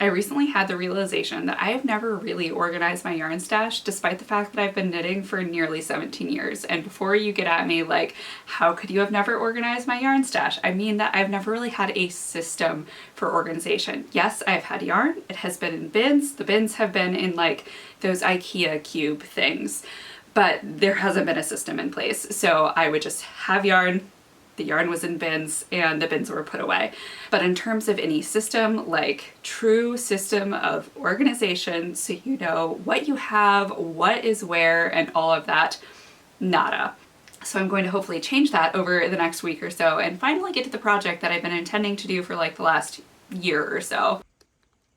I recently had the realization that I have never really organized my yarn stash, despite the fact that I've been knitting for nearly 17 years. And before you get at me like, how could you have never organized my yarn stash? I mean that I've never really had a system for organization. Yes, I've had yarn. It has been in bins. The bins have been in like those IKEA cube things, but there hasn't been a system in place. So I would just have yarn, the yarn was in bins, and the bins were put away. But in terms of any system, like true system of organization, so you know what you have, what is where, and all of that, nada. So I'm going to hopefully change that over the next week or so and finally get to the project that I've been intending to do for like the last year or so.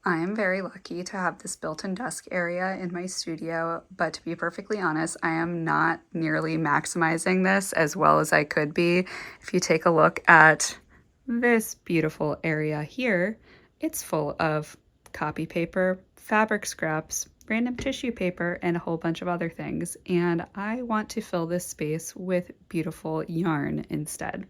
I am very lucky to have this built-in desk area in my studio, but to be perfectly honest, I am not nearly maximizing this as well as I could be. If you take a look at this beautiful area here, it's full of copy paper, fabric scraps, random tissue paper, and a whole bunch of other things. And I want to fill this space with beautiful yarn instead.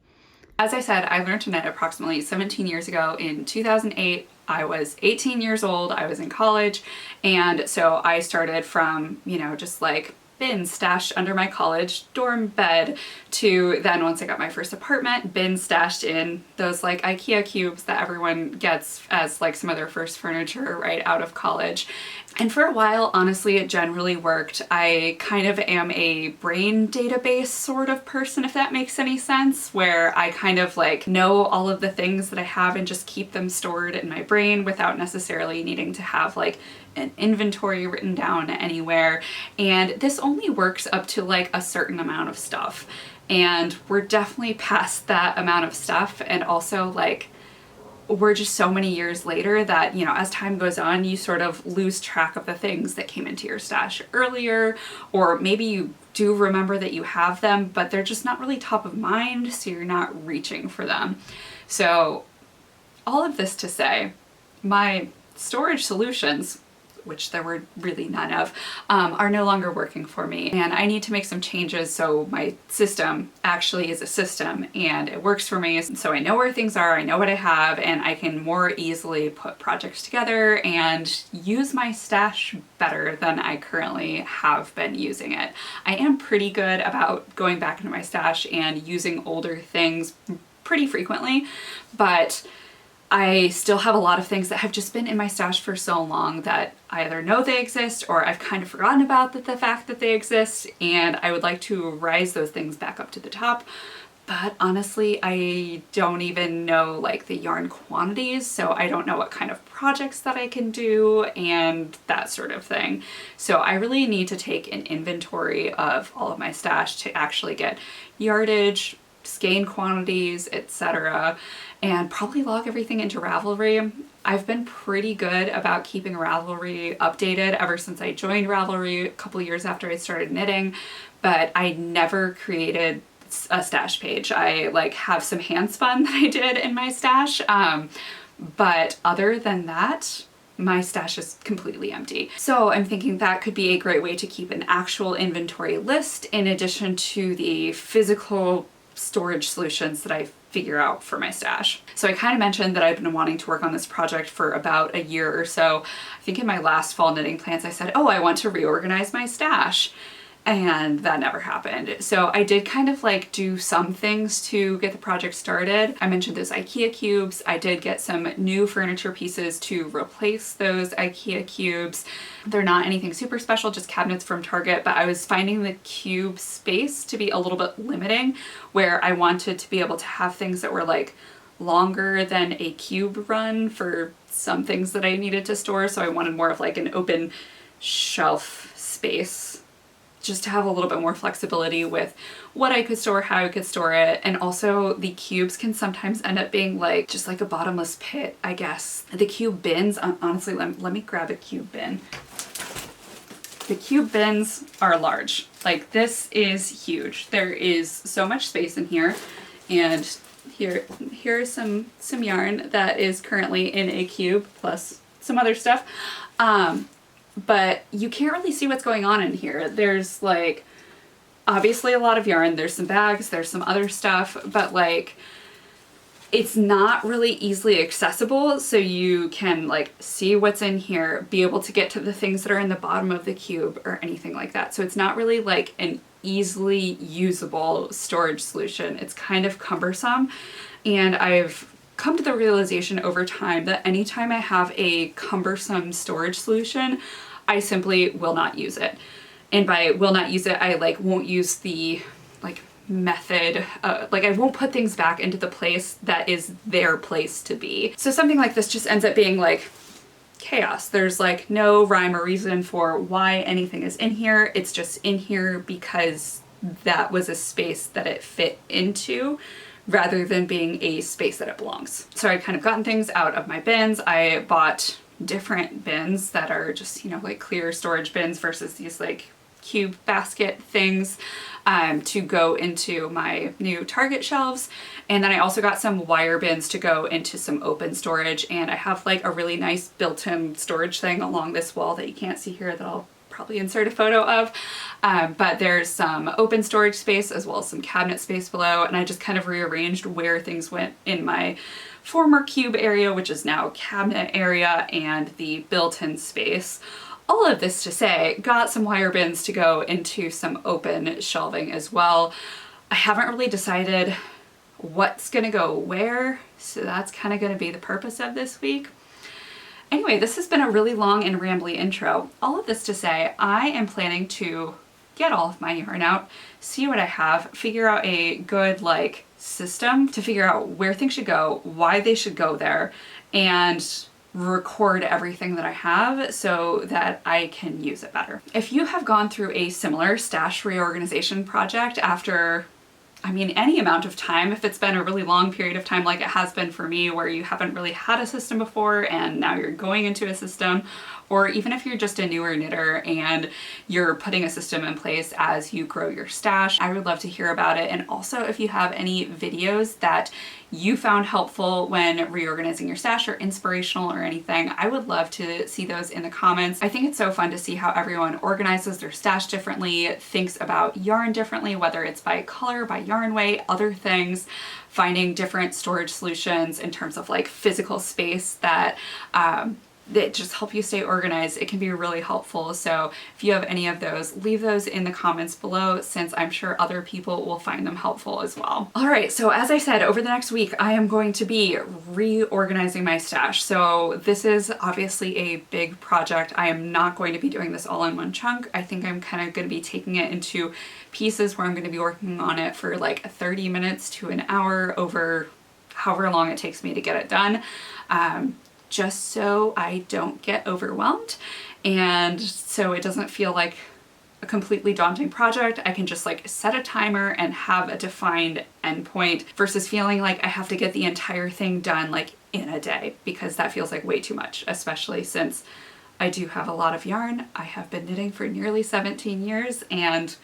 As I said, I learned to knit approximately 17 years ago. In 2008, I was 18 years old, I was in college, and so I started from, you know, just like bins stashed under my college dorm bed to then once I got my first apartment, bins stashed in those like IKEA cubes that everyone gets as like some of their first furniture right out of college. And for a while, honestly, it generally worked. I kind of am a brain database sort of person, if that makes any sense, where I kind of like know all of the things that I have and just keep them stored in my brain without necessarily needing to have like an inventory written down anywhere. And this only works up to like a certain amount of stuff. And we're definitely past that amount of stuff. And also like, we're just so many years later that, you know, as time goes on, you sort of lose track of the things that came into your stash earlier, or maybe you do remember that you have them, but they're just not really top of mind, so you're not reaching for them. So all of this to say, my storage solutions, which there were really none of, are no longer working for me. And I need to make some changes so my system actually is a system and it works for me. So I know where things are, I know what I have, and I can more easily put projects together and use my stash better than I currently have been using it. I am pretty good about going back into my stash and using older things pretty frequently, but I still have a lot of things that have just been in my stash for so long that I either know they exist or I've kind of forgotten about the fact that they exist, and I would like to rise those things back up to the top. But honestly, I don't even know like the yarn quantities, so I don't know what kind of projects that I can do and that sort of thing. So I really need to take an inventory of all of my stash to actually get yardage, skein quantities, etc., and probably log everything into Ravelry. I've been pretty good about keeping Ravelry updated ever since I joined Ravelry a couple years after I started knitting, but I never created a stash page. I like have some handspun that I did in my stash, but other than that, my stash is completely empty. So I'm thinking that could be a great way to keep an actual inventory list in addition to the physical storage solutions that I figure out for my stash. So I kind of mentioned that I've been wanting to work on this project for about a year or so. I think in my last fall knitting plans I said, oh, I want to reorganize my stash. And that never happened. So I did kind of like do some things to get the project started. I mentioned those IKEA cubes. I did get some new furniture pieces to replace those IKEA cubes. They're not anything super special, just cabinets from Target, but I was finding the cube space to be a little bit limiting, where I wanted to be able to have things that were like longer than a cube run for some things that I needed to store. So I wanted more of like an open shelf space, just to have a little bit more flexibility with what I could store, how I could store it. And also the cubes can sometimes end up being like just like a bottomless pit, I guess. The cube bins, honestly, let me grab a cube bin. The cube bins are large. Like this is huge. There is so much space in here, and here's some yarn that is currently in a cube plus some other stuff. But you can't really see what's going on in here. There's like obviously a lot of yarn, there's some bags, there's some other stuff, but like It's not really easily accessible, so you can like see what's in here, be able to get to the things that are in the bottom of the cube or anything like that. So it's not really like an easily usable storage solution. It's kind of cumbersome, and I've come to the realization over time that anytime I have a cumbersome storage solution, I simply will not use it. And by will not use it, I like won't use the like method, like I won't put things back into the place that is their place to be. So something like this just ends up being like chaos. There's like no rhyme or reason for why anything is in here. It's just in here because that was a space that it fit into, rather than being a space that it belongs. So I've kind of gotten things out of my bins. I bought different bins that are just, you know, like clear storage bins versus these like cube basket things to go into my new Target shelves. And then I also got some wire bins to go into some open storage, and I have like a really nice built-in storage thing along this wall that you can't see here that I'll probably insert a photo of, but there's some open storage space as well as some cabinet space below, and I just kind of rearranged where things went in my former cube area, which is now cabinet area, and the built-in space. All of this to say, got some wire bins to go into some open shelving as well. I haven't really decided what's gonna go where, so that's kind of gonna be the purpose of this week. Anyway, this has been a really long and rambly intro. All of this to say, I am planning to get all of my yarn out, see what I have, figure out a good like system to figure out where things should go, why they should go there, and record everything that I have so that I can use it better. If you have gone through a similar stash reorganization project after, I mean, any amount of time, if it's been a really long period of time like it has been for me, where you haven't really had a system before and now you're going into a system, or even if you're just a newer knitter and you're putting a system in place as you grow your stash, I would love to hear about it. And also if you have any videos that you found helpful when reorganizing your stash or inspirational or anything, I would love to see those in the comments. I think it's so fun to see how everyone organizes their stash differently, thinks about yarn differently, whether it's by color, by yarn weight, other things, finding different storage solutions in terms of like physical space that just help you stay organized. It can be really helpful. So if you have any of those, leave those in the comments below, since I'm sure other people will find them helpful as well. All right, so as I said, over the next week, I am going to be reorganizing my stash. So this is obviously a big project. I am not going to be doing this all in one chunk. I think I'm kind of going to be taking it into pieces where I'm going to be working on it for like 30 minutes to an hour over however long it takes me to get it done. Just so I don't get overwhelmed, and so it doesn't feel like a completely daunting project. I can just like set a timer and have a defined endpoint versus feeling like I have to get the entire thing done like in a day, because that feels like way too much, especially since I do have a lot of yarn. I have been knitting for nearly 17 years and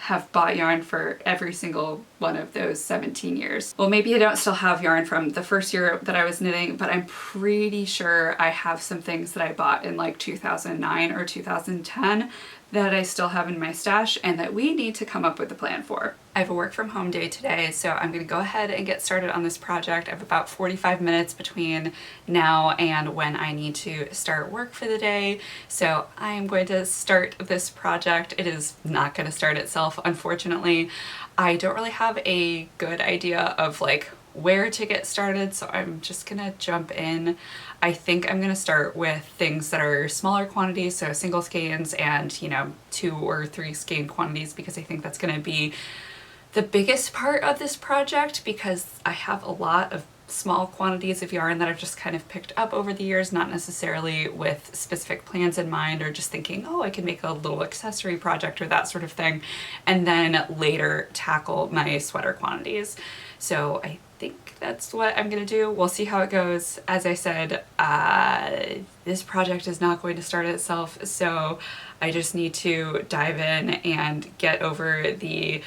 have bought yarn for every single one of those 17 years. Well, maybe I don't still have yarn from the first year that I was knitting, but I'm pretty sure I have some things that I bought in like 2009 or 2010 that I still have in my stash and that we need to come up with a plan for. I have a work from home day today, so I'm gonna go ahead and get started on this project. I have about 45 minutes between now and when I need to start work for the day. So I am going to start this project. It is not gonna start itself, unfortunately. I don't really have a good idea of like where to get started, so I'm just gonna jump in. I think I'm gonna start with things that are smaller quantities, so single skeins and, you know, 2 or 3 skein quantities, because I think that's gonna be the biggest part of this project, because I have a lot of small quantities of yarn that I've just kind of picked up over the years, not necessarily with specific plans in mind, or just thinking, oh, I can make a little accessory project or that sort of thing, and then later tackle my sweater quantities. So I think that's what I'm gonna do. We'll see how it goes. As I said, this project is not going to start itself, so I just need to dive in and get over the,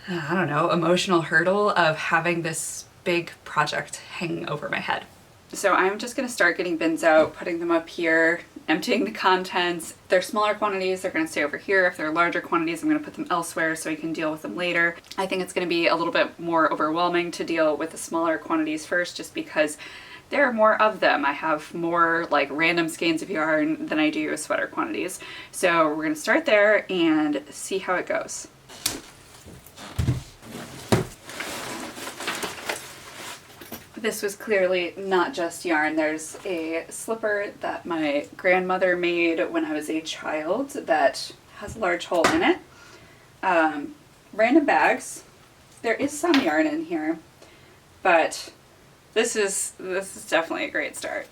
I don't know, emotional hurdle of having this big project hanging over my head. So I'm just gonna start getting bins out, putting them up here. emptying the contents. If they're smaller quantities, they're going to stay over here. If they're larger quantities, I'm going to put them elsewhere so I can deal with them later. I think it's going to be a little bit more overwhelming to deal with the smaller quantities first, just because there are more of them. I have more like random skeins of yarn than I do sweater quantities. So we're going to start there and see how it goes. This was clearly not just yarn. There's a slipper that my grandmother made when I was a child that has a large hole in it. Random bags. There is some yarn in here, but this is definitely a great start.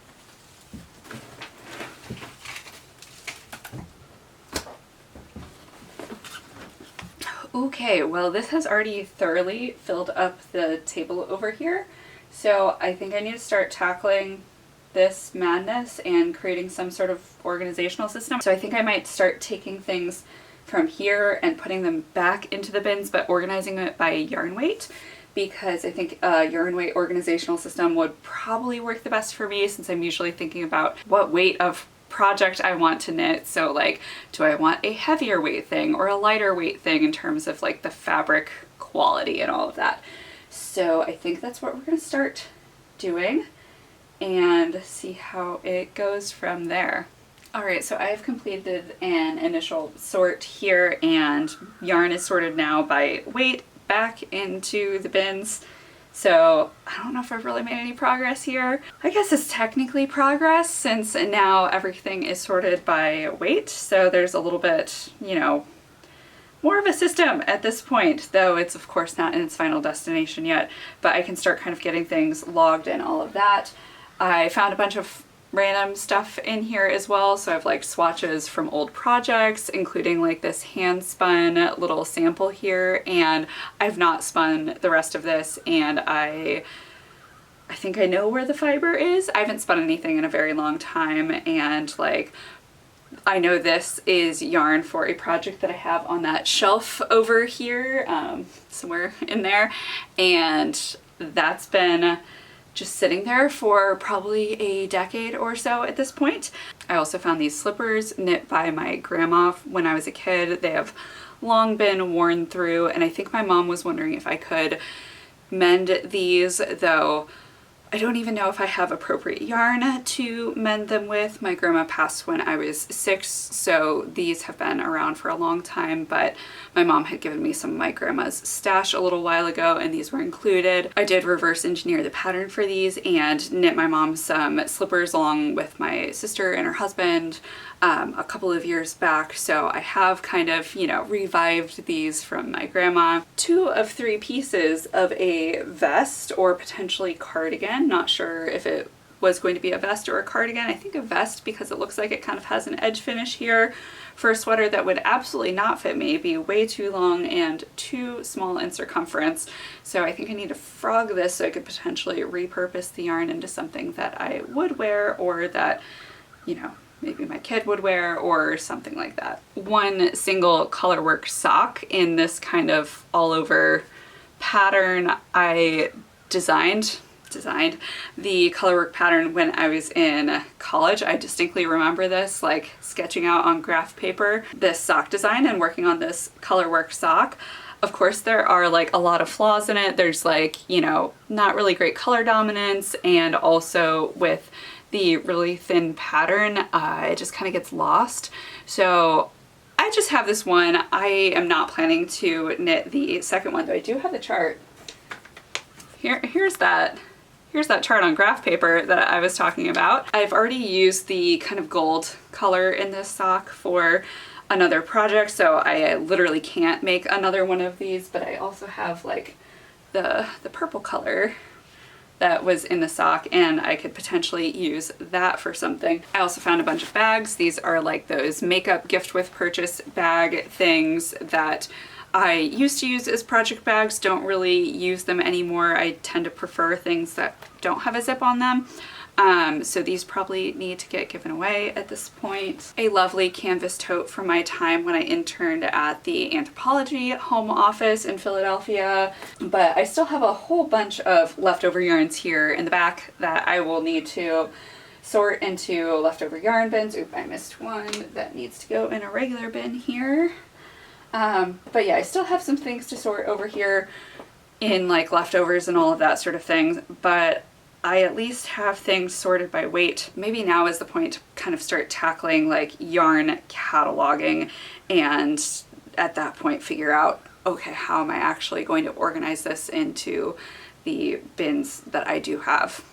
Okay, well, this has already thoroughly filled up the table over here. So I think I need to start tackling this madness and creating some sort of organizational system. So I think I might start taking things from here and putting them back into the bins, but organizing it by yarn weight, because I think a yarn weight organizational system would probably work the best for me, since I'm usually thinking about what weight of project I want to knit. So like, do I want a heavier weight thing or a lighter weight thing in terms of like the fabric quality and all of that. So I think that's what we're going to start doing and see how it goes from there. Alright, so I've completed an initial sort here, and yarn is sorted now by weight back into the bins. So I don't know if I've really made any progress here. I guess it's technically progress, since now everything is sorted by weight. So there's a little bit, you know, more of a system at this point, though it's of course not in its final destination yet, but I can start kind of getting things logged and all of that. I found a bunch of random stuff in here as well, so I have like swatches from old projects, including like this hand spun little sample here, and I've not spun the rest of this, and I think I know where the fiber is. I haven't spun anything in a very long time, and like, I know this is yarn for a project that I have on that shelf over here, somewhere in there, and that's been just sitting there for probably a decade or so at this point. I also found these slippers knit by my grandma when I was a kid. They have long been worn through, and I think my mom was wondering if I could mend these, though I don't even know if I have appropriate yarn to mend them with. My grandma passed when I was 6, so these have been around for a long time, but my mom had given me some of my grandma's stash a little while ago, and these were included. I did reverse engineer the pattern for these and knit my mom some slippers along with my sister and her husband a couple of years back, so I have kind of, you know, revived these from my grandma. 2 of 3 pieces of a vest or potentially cardigan. Not sure if it was going to be a vest or a cardigan. I think a vest, because it looks like it kind of has an edge finish here for a sweater that would absolutely not fit me, be way too long and too small in circumference. So I think I need to frog this so I could potentially repurpose the yarn into something that I would wear, or that, you know, maybe my kid would wear, or something like that. One single colorwork sock in this kind of all over pattern. I designed the colorwork pattern when I was in college. I distinctly remember this, like sketching out on graph paper this sock design and working on this colorwork sock. Of course, there are like a lot of flaws in it. There's like, you know, not really great color dominance, and also with the really thin pattern, it just kind of gets lost. So I just have this one. I am not planning to knit the second one, though I do have the chart. Here's that chart on graph paper that I was talking about. I've already used the kind of gold color in this sock for another project, so I literally can't make another one of these, but I also have like the purple color that was in the sock, and I could potentially use that for something. I also found a bunch of bags. These are like those makeup gift with purchase bag things that I used to use as project bags. Don't really use them anymore. I tend to prefer things that don't have a zip on them. So these probably need to get given away at this point. A lovely canvas tote from my time when I interned at the Anthropology home office in Philadelphia. But I still have a whole bunch of leftover yarns here in the back that I will need to sort into leftover yarn bins. Oop, I missed one that needs to go in a regular bin here. But yeah, I still have some things to sort over here in like leftovers and all of that sort of thing, but I at least have things sorted by weight. Maybe now is the point to kind of start tackling like yarn cataloging, and at that point figure out, okay, how am I actually going to organize this into the bins that I do have.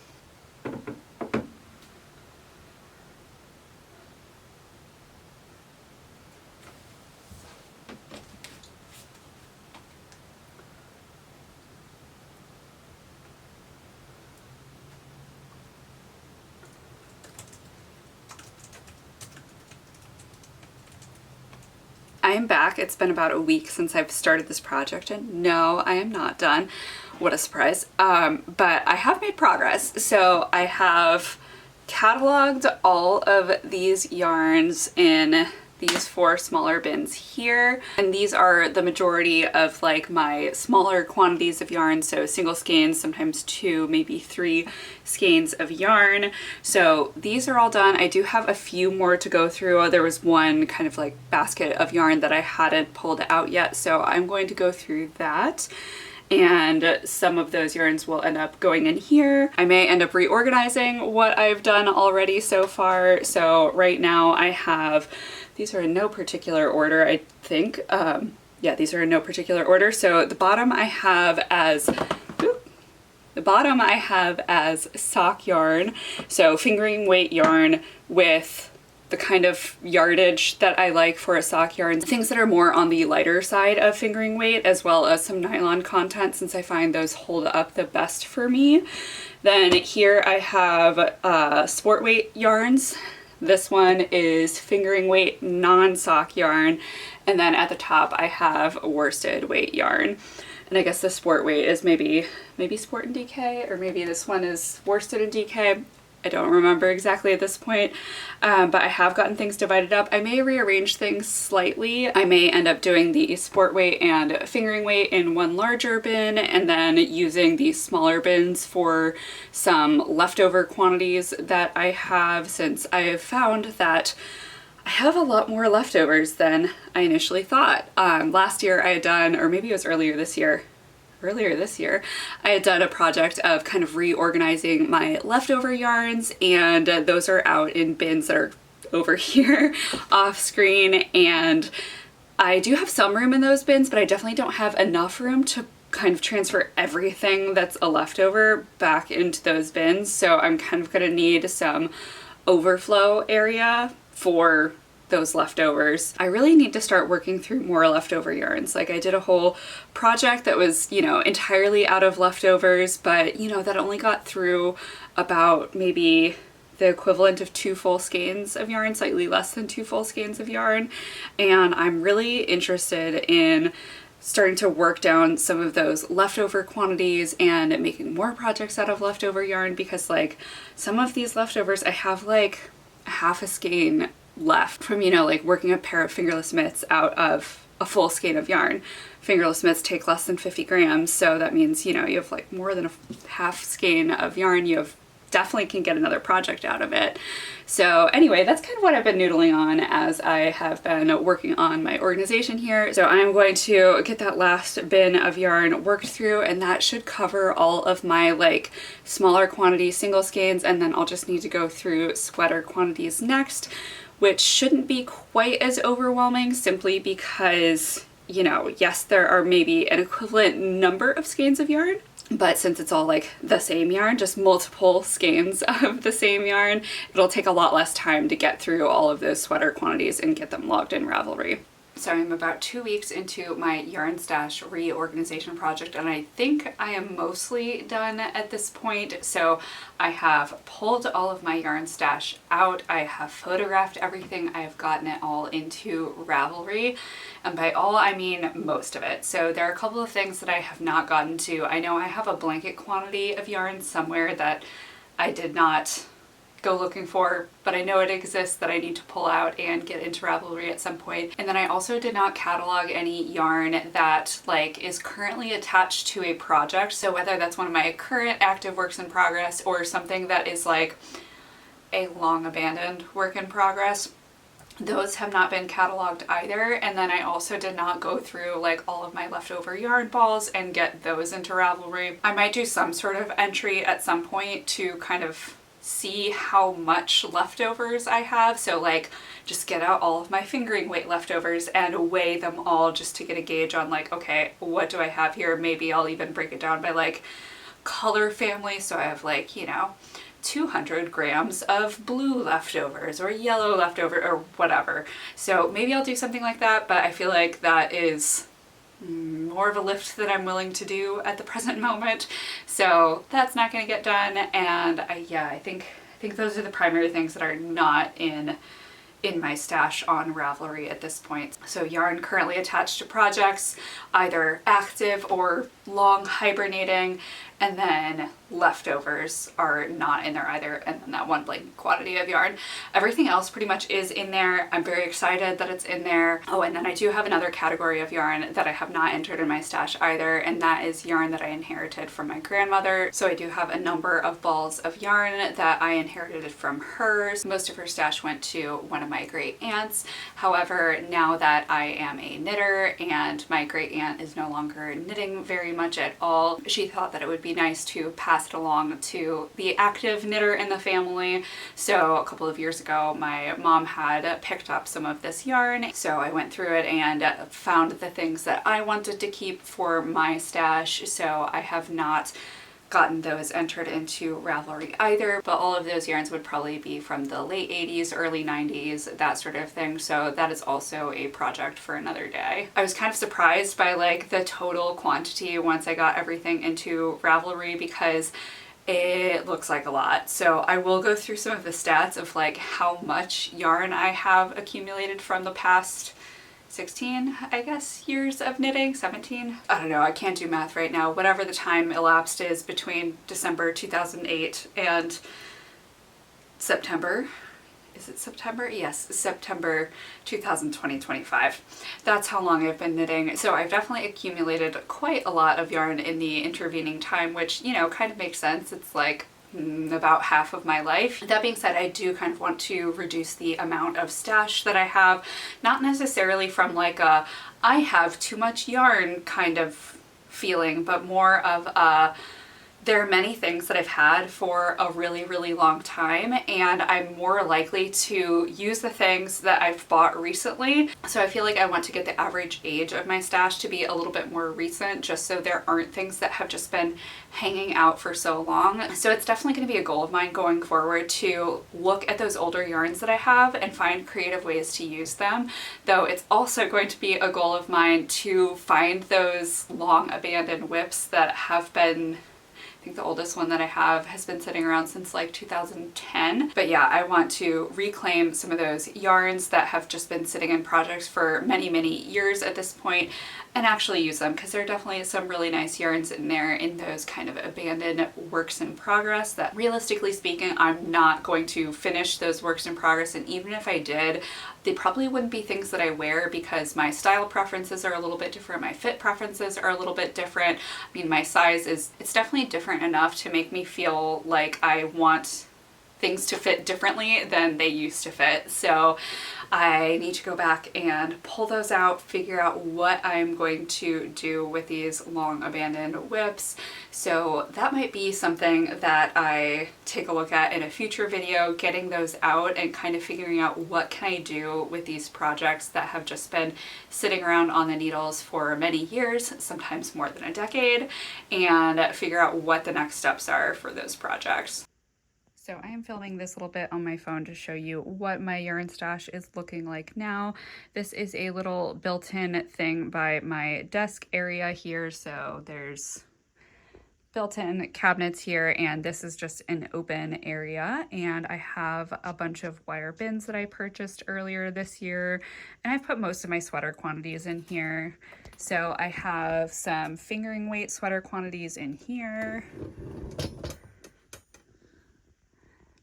I am back. It's been about a week since I've started this project, and no, I am not done. What a surprise. But I have made progress. So I have cataloged all of these yarns in these 4 smaller bins here, and these are the majority of like my smaller quantities of yarn, so single skeins, sometimes 2, maybe 3 skeins of yarn. So these are all done. I do have a few more to go through. There was one kind of like basket of yarn that I hadn't pulled out yet, so I'm going to go through that. And some of those yarns will end up going in here. I may end up reorganizing what I've done already so far. So right now I have, these are in no particular order, I think. Yeah, these are in no particular order. So the bottom I have as, sock yarn. So fingering weight yarn with the kind of yardage that I like for a sock yarn. Things that are more on the lighter side of fingering weight, as well as some nylon content, since I find those hold up the best for me. Then here I have sport weight yarns. This one is fingering weight non-sock yarn. And then at the top I have worsted weight yarn. And I guess the sport weight is maybe sport and DK, or maybe this one is worsted and DK. I don't remember exactly at this point, but I have gotten things divided up. I may rearrange things slightly. I may end up doing the sport weight and fingering weight in one larger bin, and then using these smaller bins for some leftover quantities that I have, since I have found that I have a lot more leftovers than I initially thought. Last year I had done, or maybe it was earlier this year, I had done a project of kind of reorganizing my leftover yarns, and those are out in bins that are over here off screen, and I do have some room in those bins, but I definitely don't have enough room to kind of transfer everything that's a leftover back into those bins. So I'm kind of gonna need some overflow area for those leftovers. I really need to start working through more leftover yarns. Like I did a whole project that was, you know, entirely out of leftovers, but you know, that only got through about maybe the equivalent of 2 full skeins of yarn, slightly less than 2 full skeins of yarn. And I'm really interested in starting to work down some of those leftover quantities and making more projects out of leftover yarn, because like some of these leftovers, I have like half a skein left from, you know, like working a pair of fingerless mitts out of a full skein of yarn. Fingerless mitts take less than 50 grams, so that means, you know, you have like more than a half skein of yarn. You have definitely can get another project out of it. So anyway, that's kind of what I've been noodling on as I have been working on my organization here. So I'm going to get that last bin of yarn worked through, and that should cover all of my like smaller quantity single skeins, and then I'll just need to go through sweater quantities next, which shouldn't be quite as overwhelming, simply because, you know, yes, there are maybe an equivalent number of skeins of yarn, but since it's all like the same yarn, just multiple skeins of the same yarn, it'll take a lot less time to get through all of those sweater quantities and get them logged in Ravelry. So I'm about 2 weeks into my yarn stash reorganization project, and I think I am mostly done at this point. So I have pulled all of my yarn stash out, I have photographed everything, I have gotten it all into Ravelry, and by all I mean most of it. So there are a couple of things that I have not gotten to. I know I have a blanket quantity of yarn somewhere that I did not go looking for, but I know it exists, that I need to pull out and get into Ravelry at some point. And then I also did not catalog any yarn that like is currently attached to a project. So whether that's one of my current active works in progress or something that is like a long abandoned work in progress. Those have not been cataloged either. And then I also did not go through like all of my leftover yarn balls and get those into Ravelry. I might do some sort of entry at some point to kind of see how much leftovers I have. So like just get out all of my fingering weight leftovers and weigh them all just to get a gauge on like, okay, what do I have here? Maybe I'll even break it down by like color family. So I have like, you know, 200 grams of blue leftovers or yellow leftover or whatever. So maybe I'll do something like that, but I feel like that is more of a lift than I'm willing to do at the present moment. So that's not going to get done. And I think those are the primary things that are not in my stash on Ravelry at this point. So yarn currently attached to projects, either active or long hibernating, and then leftovers are not in there either, and then that one blank quantity of yarn. Everything else pretty much is in there. I'm very excited that it's in there. Oh, and then I do have another category of yarn that I have not entered in my stash either, and that is yarn that I inherited from my grandmother. So I do have a number of balls of yarn that I inherited from hers. Most of her stash went to one of my great aunts. However, now that I am a knitter and my great aunt is no longer knitting very much at all, she thought that it would be nice to pass it along to the active knitter in the family. So a couple of years ago, my mom had picked up some of this yarn. So I went through it and found the things that I wanted to keep for my stash. So I have not gotten those entered into Ravelry either, but all of those yarns would probably be from the late 80s, early 90s, that sort of thing. So that is also a project for another day. I was kind of surprised by like the total quantity once I got everything into Ravelry because it looks like a lot. So I will go through some of the stats of like how much yarn I have accumulated from the past 16, I guess, years of knitting, 17. I don't know, I can't do math right now. Whatever the time elapsed is between December 2008 and September. Is it September? Yes, September 2025. That's how long I've been knitting. So I've definitely accumulated quite a lot of yarn in the intervening time, which, you know, kind of makes sense. It's like about half of my life. That being said, I do kind of want to reduce the amount of stash that I have, not necessarily from like a I have too much yarn kind of feeling, but more of a there are many things that I've had for a really, really long time, and I'm more likely to use the things that I've bought recently. So I feel like I want to get the average age of my stash to be a little bit more recent, just so there aren't things that have just been hanging out for so long. So it's definitely going to be a goal of mine going forward to look at those older yarns that I have and find creative ways to use them. Though it's also going to be a goal of mine to find those long abandoned whips that have been, I think the oldest one that I have has been sitting around since like 2010. But yeah, I want to reclaim some of those yarns that have just been sitting in projects for many, many years at this point and actually use them, because there are definitely some really nice yarns in there in those kind of abandoned works in progress that realistically speaking, I'm not going to finish those works in progress. And even if I did, they probably wouldn't be things that I wear because my style preferences are a little bit different. My fit preferences are a little bit different. I mean, my size it's definitely different enough to make me feel like I want things to fit differently than they used to fit. So I need to go back and pull those out, figure out what I'm going to do with these long abandoned whips. So that might be something that I take a look at in a future video, getting those out and kind of figuring out what can I do with these projects that have just been sitting around on the needles for many years, sometimes more than a decade, and figure out what the next steps are for those projects. So I am filming this little bit on my phone to show you what my yarn stash is looking like now. This is a little built-in thing by my desk area here. So there's built-in cabinets here, and this is just an open area. And I have a bunch of wire bins that I purchased earlier this year, and I've put most of my sweater quantities in here. So I have some fingering weight sweater quantities in here.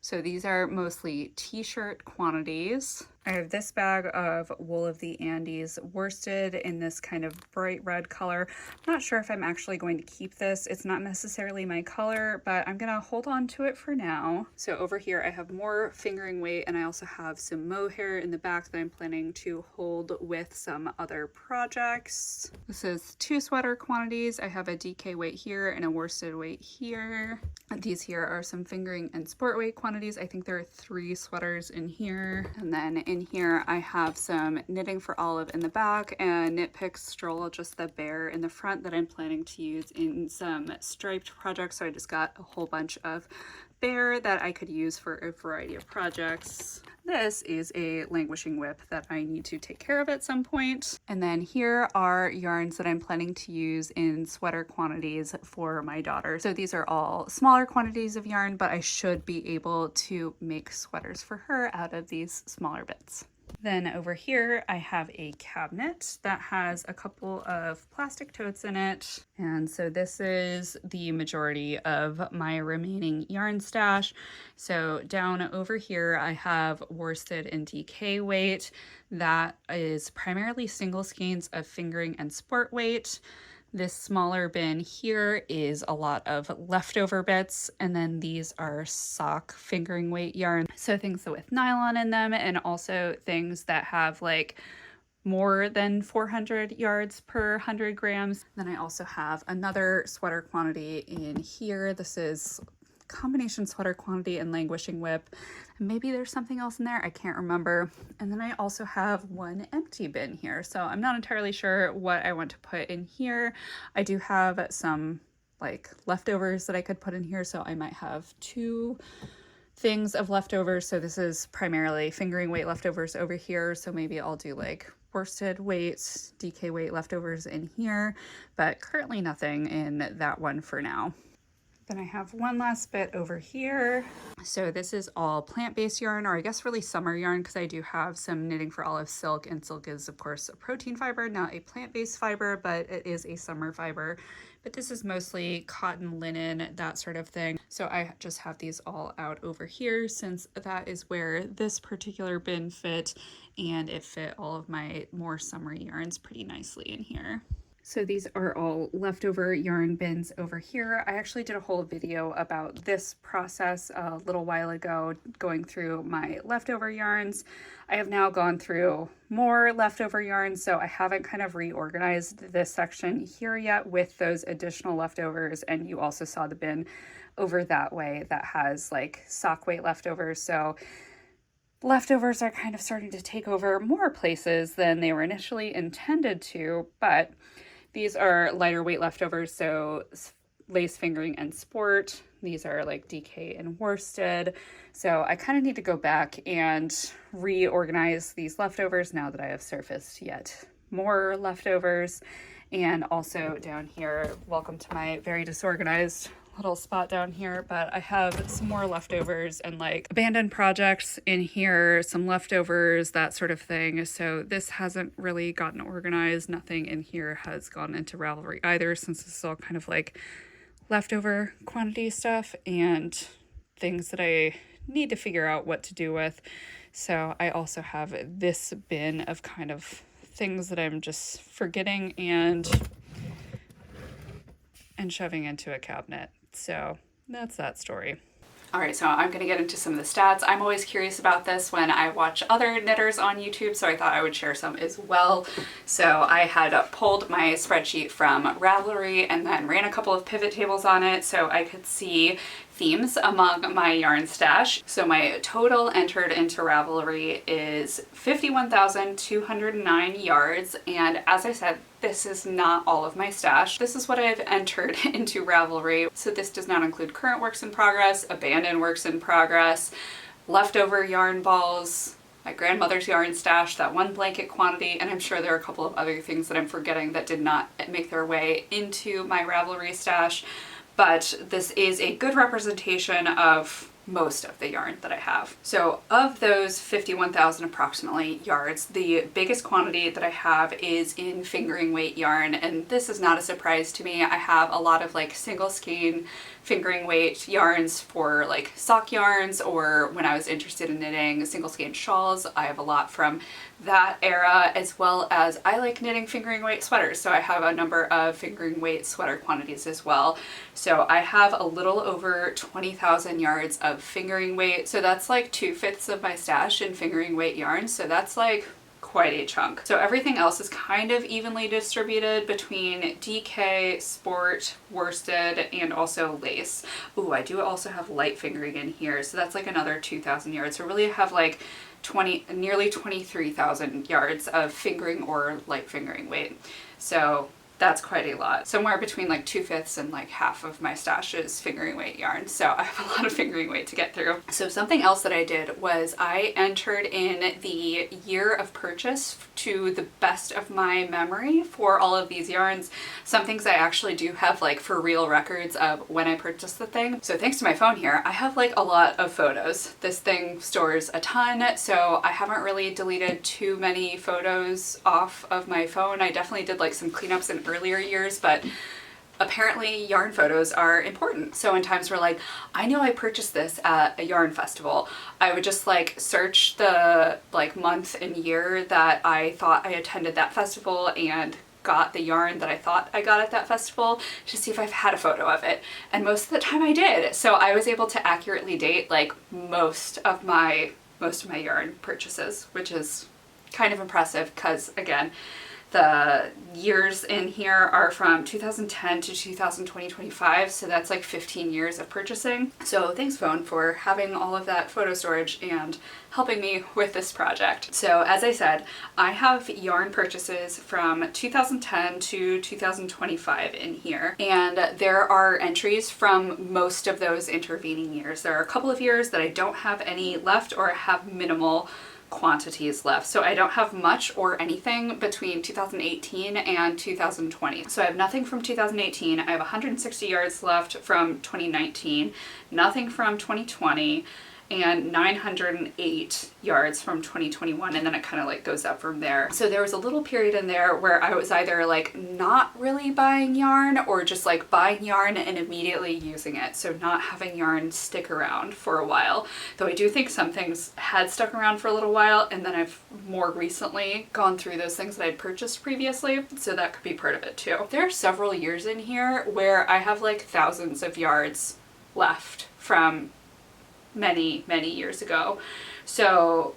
So these are mostly t-shirt quantities. I have this bag of Wool of the Andes worsted in this kind of bright red color. I'm not sure if I'm actually going to keep this. It's not necessarily my color, but I'm gonna hold on to it for now. So over here I have more fingering weight, and I also have some mohair in the back that I'm planning to hold with some other projects. This is 2 sweater quantities. I have a DK weight here and a worsted weight here. These here are some fingering and sport weight quantities. I think there are 3 sweaters in here. And then in here I have some knitting for Olive in the back and Knit Picks Stroll, just the bear in the front, that I'm planning to use in some striped projects. So I just got a whole bunch of bear that I could use for a variety of projects. This is a languishing whip that I need to take care of at some point. And then here are yarns that I'm planning to use in sweater quantities for my daughter. So these are all smaller quantities of yarn, but I should be able to make sweaters for her out of these smaller bits. Then over here I have a cabinet that has a couple of plastic totes in it. And so this is the majority of my remaining yarn stash. So down over here I have worsted and DK weight. That is primarily single skeins of fingering and sport weight. This smaller bin here is a lot of leftover bits, and then these are sock fingering weight yarn. So things with nylon in them, and also things that have like more than 400 yards per 100 grams. Then I also have another sweater quantity in here. This is combination sweater quantity and languishing whip. And maybe there's something else in there, I can't remember. And then I also have one empty bin here, so I'm not entirely sure what I want to put in here. I do have some like leftovers that I could put in here, so I might have 2 things of leftovers. So this is primarily fingering weight leftovers over here, so maybe I'll do like worsted weight, DK weight leftovers in here, but currently nothing in that one for now. Then I have one last bit over here. So this is all plant-based yarn, or I guess really summer yarn, because I do have some Knitting for Olive silk, and silk is of course a protein fiber, not a plant-based fiber, but it is a summer fiber. But this is mostly cotton, linen, that sort of thing. So I just have these all out over here, since that is where this particular bin fit, and it fit all of my more summery yarns pretty nicely in here. So these are all leftover yarn bins over here. I actually did a whole video about this process a little while ago, going through my leftover yarns. I have now gone through more leftover yarns, so I haven't kind of reorganized this section here yet with those additional leftovers. And you also saw the bin over that way that has like sock weight leftovers. So leftovers are kind of starting to take over more places than they were initially intended to, but these are lighter weight leftovers, so lace fingering and sport. These are like DK and worsted. So I kind of need to go back and reorganize these leftovers now that I have surfaced yet more leftovers. And also down here, welcome to my very disorganized little spot down here, but I have some more leftovers and like abandoned projects in here, some leftovers, that sort of thing. So this hasn't really gotten organized. Nothing in here has gone into Ravelry either, since this is all kind of like leftover quantity stuff and things that I need to figure out what to do with. So I also have this bin of kind of things that I'm just forgetting and shoving into a cabinet. So that's that story. All right, so I'm gonna get into some of the stats. I'm always curious about this when I watch other knitters on YouTube, so I thought I would share some as well. So I had pulled my spreadsheet from Ravelry and then ran a couple of pivot tables on it so I could see themes among my yarn stash. So my total entered into Ravelry is 51,209 yards, and as I said, this is not all of my stash. This is what I've entered into Ravelry. So this does not include current works in progress, abandoned works in progress, leftover yarn balls, my grandmother's yarn stash, that one blanket quantity, and I'm sure there are a couple of other things that I'm forgetting that did not make their way into my Ravelry stash. But this is a good representation of most of the yarn that I have. So of those 51,000 approximately yards, the biggest quantity that I have is in fingering weight yarn, and this is not a surprise to me. I have a lot of like single skein fingering weight yarns for like sock yarns, or when I was interested in knitting single skein shawls. I have a lot from that era, as well as I like knitting fingering weight sweaters, so I have a number of fingering weight sweater quantities as well. So I have a little over 20,000 yards of fingering weight, so that's like 2/5 of my stash in fingering weight yarn, so that's like quite a chunk. So everything else is kind of evenly distributed between DK, sport, worsted, and also lace. Ooh, I do also have light fingering in here, so that's like another 2,000 yards. So really I have like nearly 23,000 yards of fingering or light fingering weight. So that's quite a lot. Somewhere between like 2/5 and like half of my stash is fingering weight yarn. So I have a lot of fingering weight to get through. So something else that I did was I entered in the year of purchase to the best of my memory for all of these yarns. Some things I actually do have like for real records of when I purchased the thing. So thanks to my phone here, I have like a lot of photos. This thing stores a ton, so I haven't really deleted too many photos off of my phone. I definitely did like some cleanups in earlier years, but apparently yarn photos are important. So in times where like, I know I purchased this at a yarn festival, I would just like search the like month and year that I thought I attended that festival and got the yarn that I thought I got at that festival to see if I've had a photo of it. And most of the time I did. So I was able to accurately date like most of my yarn purchases, which is kind of impressive because again, the years in here are from 2010 to 2025, so that's like 15 years of purchasing. So thanks phone for having all of that photo storage and helping me with this project. So as I said, I have yarn purchases from 2010 to 2025 in here, and there are entries from most of those intervening years. There are a couple of years that I don't have any left or have minimal quantities left. So I don't have much or anything between 2018 and 2020. So I have nothing from 2018. I have 160 yards left from 2019, nothing from 2020, and 908 yards from 2021, and then it kind of like goes up from there. So there was a little period in there where I was either like not really buying yarn or just like buying yarn and immediately using it, so not having yarn stick around for a while. Though I do think some things had stuck around for a little while, and then I've more recently gone through those things that I'd purchased previously, so that could be part of it too. There are several years in here where I have like thousands of yards left from many years ago. So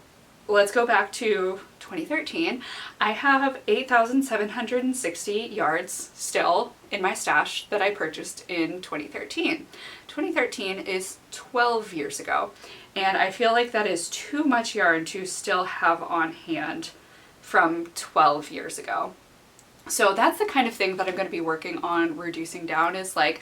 let's go back to 2013. I have 8,760 yards still in my stash that I purchased in 2013. 2013 is 12 years ago, and I feel like that is too much yarn to still have on hand from 12 years ago. So that's the kind of thing that I'm going to be working on reducing down, is like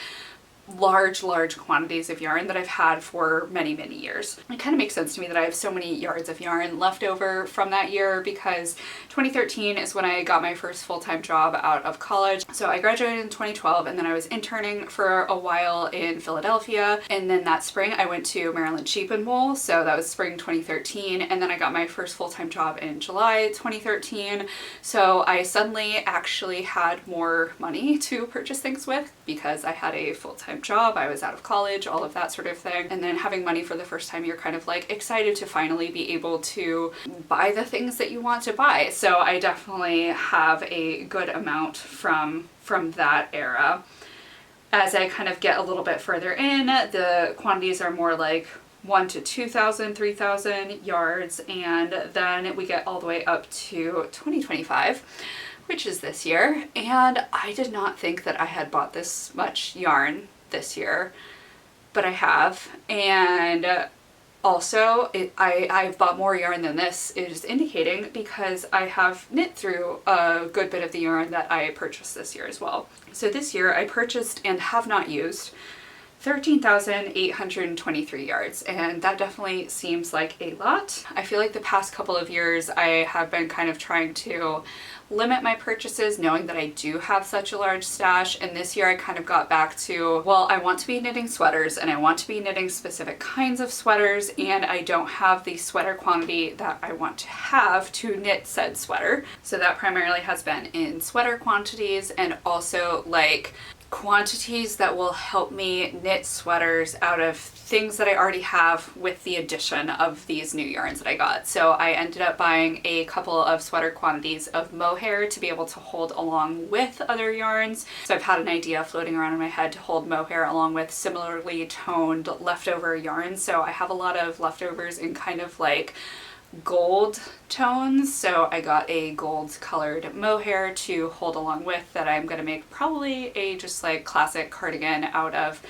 large quantities of yarn that I've had for many years. It kind of makes sense to me that I have so many yards of yarn left over from that year, because 2013 is when I got my first full-time job out of college. So I graduated in 2012, and then I was interning for a while in Philadelphia, and then that spring I went to Maryland Sheep and Wool, so that was spring 2013, and then I got my first full-time job in July 2013. So I suddenly actually had more money to purchase things with because I had a full-time job, I was out of college, all of that sort of thing. And then having money for the first time, you're kind of like excited to finally be able to buy the things that you want to buy. So I definitely have a good amount from that era. As I kind of get a little bit further in, the quantities are more like 1 to 2,000, 3,000 yards, and then we get all the way up to 2025. Which is this year, and I did not think that I had bought this much yarn this year, but I have. And also I've bought more yarn than this is indicating, because I have knit through a good bit of the yarn that I purchased this year as well. So this year I purchased and have not used 13,823 yards, and that definitely seems like a lot. I feel like the past couple of years I have been kind of trying to limit my purchases, knowing that I do have such a large stash, and this year I kind of got back to, well, I want to be knitting sweaters, and I want to be knitting specific kinds of sweaters, and I don't have the sweater quantity that I want to have to knit said sweater. So that primarily has been in sweater quantities, and also like quantities that will help me knit sweaters out of things that I already have with the addition of these new yarns that I got. So I ended up buying a couple of sweater quantities of mohair to be able to hold along with other yarns. So I've had an idea floating around in my head to hold mohair along with similarly toned leftover yarns. So I have a lot of leftovers in kind of like gold tones, so I got a gold colored mohair to hold along with that I'm going to make probably a just like classic cardigan out of,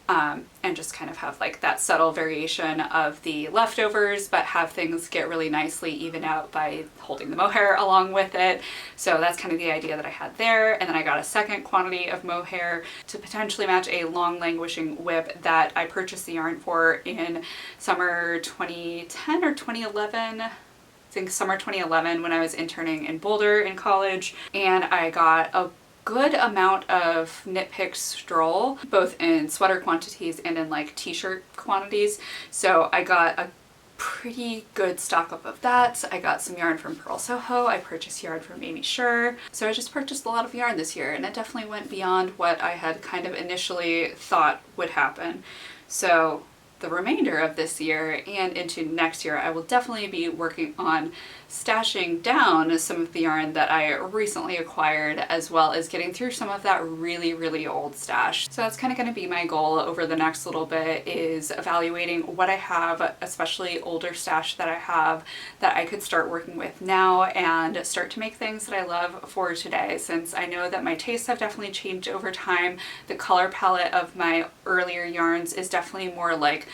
and just kind of have like that subtle variation of the leftovers, but have things get really nicely even out by holding the mohair along with it. So that's kind of the idea that I had there. And then I got a second quantity of mohair to potentially match a long languishing whip that I purchased the yarn for in summer 2010 or 2011. I think summer 2011 when I was interning in Boulder in college, and I got a good amount of Knit Picks Stroll, both in sweater quantities and in like t-shirt quantities. So I got a pretty good stock up of that. I got some yarn from Pearl Soho. I purchased yarn from Amy Sure. So I just purchased a lot of yarn this year, and it definitely went beyond what I had kind of initially thought would happen. So the remainder of this year and into next year, I will definitely be working on stashing down some of the yarn that I recently acquired, as well as getting through some of that really, really old stash. So that's kind of going to be my goal over the next little bit, is evaluating what I have, especially older stash that I have that I could start working with now and start to make things that I love for today, since I know that my tastes have definitely changed over time. The color palette of my earlier yarns is definitely more like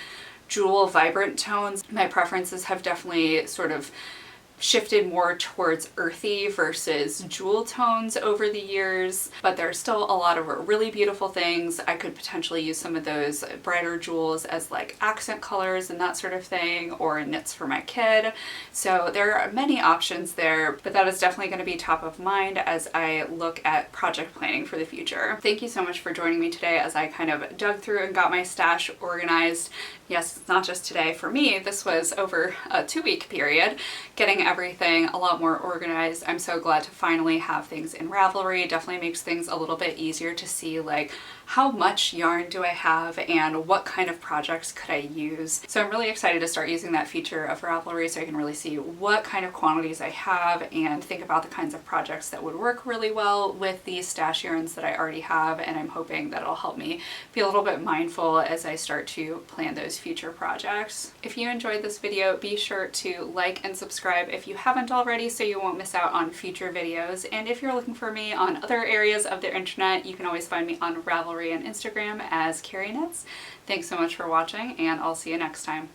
jewel vibrant tones. My preferences have definitely sort of shifted more towards earthy versus jewel tones over the years, but there's still a lot of really beautiful things. I could potentially use some of those brighter jewels as like accent colors and that sort of thing, or knits for my kid. So there are many options there, but that is definitely going to be top of mind as I look at project planning for the future. Thank you so much for joining me today as I kind of dug through and got my stash organized. Yes, it's not just today for me. This was over a 2-week period, getting everything a lot more organized. I'm so glad to finally have things in Ravelry. It definitely makes things a little bit easier to see like how much yarn do I have and what kind of projects could I use. So I'm really excited to start using that feature of Ravelry so I can really see what kind of quantities I have and think about the kinds of projects that would work really well with these stash yarns that I already have, and I'm hoping that it'll help me be a little bit mindful as I start to plan those future projects. If you enjoyed this video, be sure to like and subscribe if you haven't already so you won't miss out on future videos. And if you're looking for me on other areas of the internet, you can always find me on Ravelry and Instagram as Carrie Knits. Thanks so much for watching, and I'll see you next time.